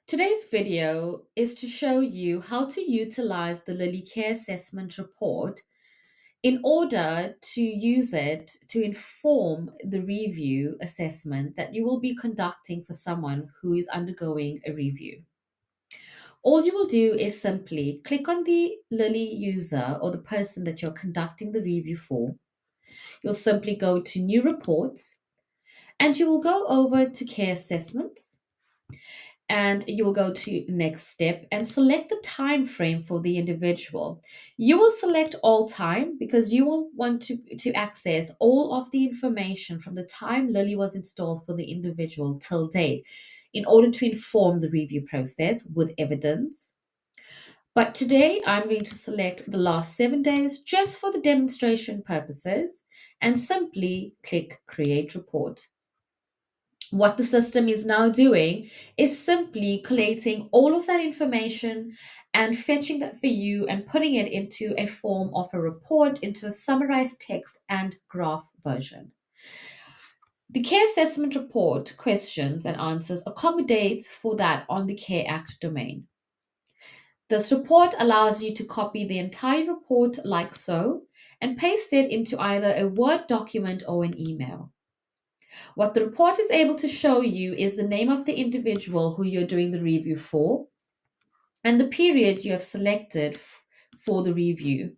Today's video is to show you how to utilize the Lily Care Assessment Report in order to use it to inform the review assessment that you will be conducting for someone who is undergoing a review. All you will do is simply click on the Lily user or the person that you're conducting the review for. You'll simply go to New Reports and you will go over to Care Assessments and you will go to next step and select the time frame for the individual. You will select all time because you will want to access all of the information from the time Lily was installed for the individual till date in order to inform the review process with evidence. But today I'm going to select the last 7 days just for the demonstration purposes and simply click create report. What the system is now doing is simply collating all of that information and fetching that for you and putting it into a form of a report, into a summarized text and graph version. The Care Assessment Report questions and answers accommodates for that on the Care Act domain. This report allows you to copy the entire report like so and paste it into either a Word document or an email. What the report is able to show you is the name of the individual who you're doing the review for and the period you have selected for the review.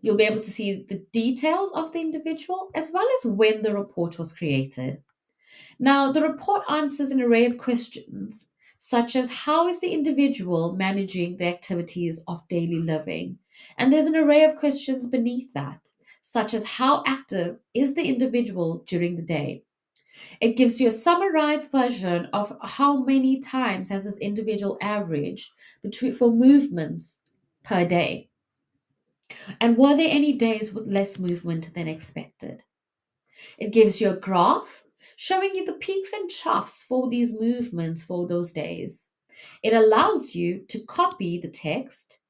You'll be able to see the details of the individual as well as when the report was created. Now, the report answers an array of questions such as how is the individual managing the activities of daily living? And there's an array of questions beneath that, such as how active is the individual during the day? It gives you a summarized version of how many times has this individual averaged between for movements per day. And were there any days with less movement than expected? It gives you a graph showing you the peaks and troughs for these movements for those days. It allows you to copy the text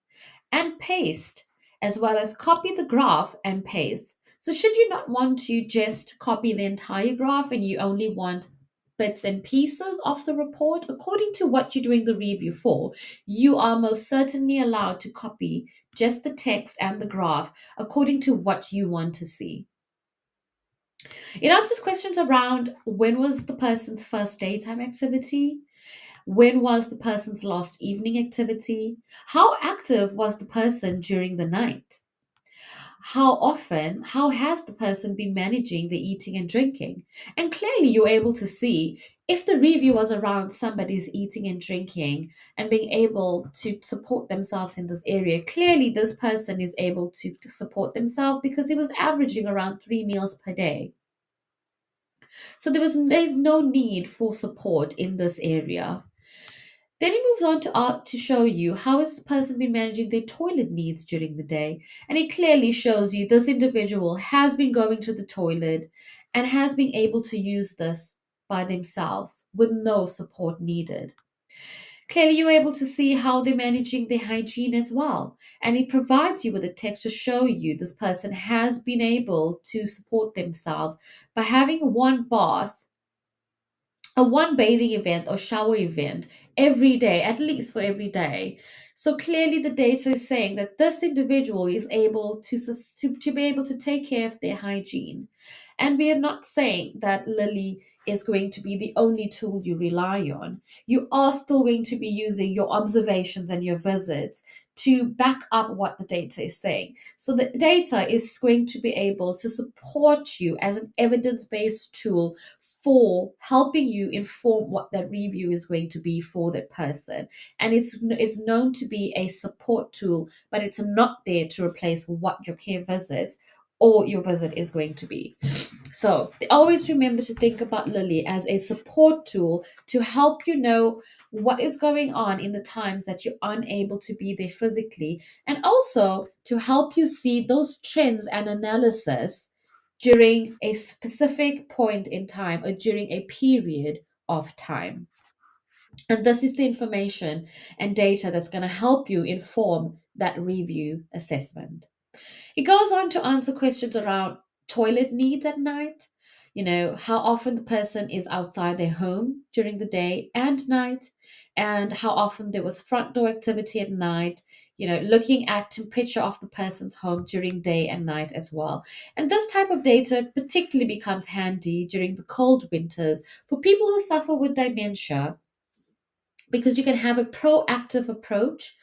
and paste, as well as copy the graph and paste. So, should you not want to just copy the entire graph and you only want bits and pieces of the report, according to what you're doing the review for, you are most certainly allowed to copy just the text and the graph according to what you want to see. It answers questions around when was the person's first daytime activity? When was the person's last evening activity? How active was the person during the night? How has the person been managing the eating and drinking? And clearly, you're able to see if the review was around somebody's eating and drinking and being able to support themselves in this area. Clearly, this person is able to support themselves because he was averaging around 3 meals per day. So there's no need for support in this area. Then he moves on to show you how has this person been managing their toilet needs during the day. And it clearly shows you this individual has been going to the toilet and has been able to use this by themselves with no support needed. Clearly, you're able to see how they're managing their hygiene as well. And it provides you with a text to show you this person has been able to support themselves by having one bath, a one bathing event or shower event every day, at least for every day. So clearly, the data is saying that this individual is able to be able to take care of their hygiene. And we are not saying that Lily is going to be the only tool you rely on. You are still going to be using your observations and your visits to back up what the data is saying. So the data is going to be able to support you as an evidence based tool for helping you inform what that review is going to be for that person. And it's known to be a support tool, but it's not there to replace what your care visits or your visit is going to be. So always remember to think about Lily as a support tool to help you know what is going on in the times that you're unable to be there physically, and also to help you see those trends and analysis during a specific point in time or during a period of time. And this is the information and data that's going to help you inform that review assessment. It goes on to answer questions around toilet needs at night. how often the person is outside their home during the day and night, and how often there was front door activity at night, looking at temperature of the person's home during day and night as well. And this type of data particularly becomes handy during the cold winters for people who suffer with dementia, because you can have a proactive approach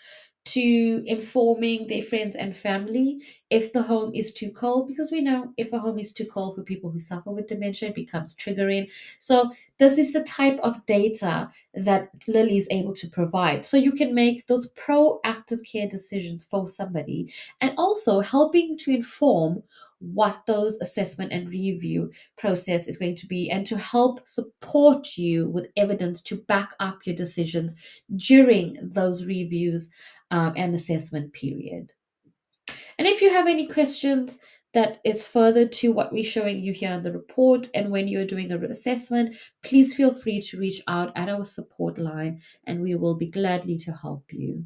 to informing their friends and family if the home is too cold, because we know if a home is too cold for people who suffer with dementia, it becomes triggering. So this is the type of data that Lily is able to provide, so you can make those proactive care decisions for somebody, and also helping to inform what those assessment and review process is going to be, and to help support you with evidence to back up your decisions during those reviews and assessment period. And if you have any questions that is further to what we're showing you here in the report, and when you're doing a assessment, please feel free to reach out at our support line, and we will be gladly to help you.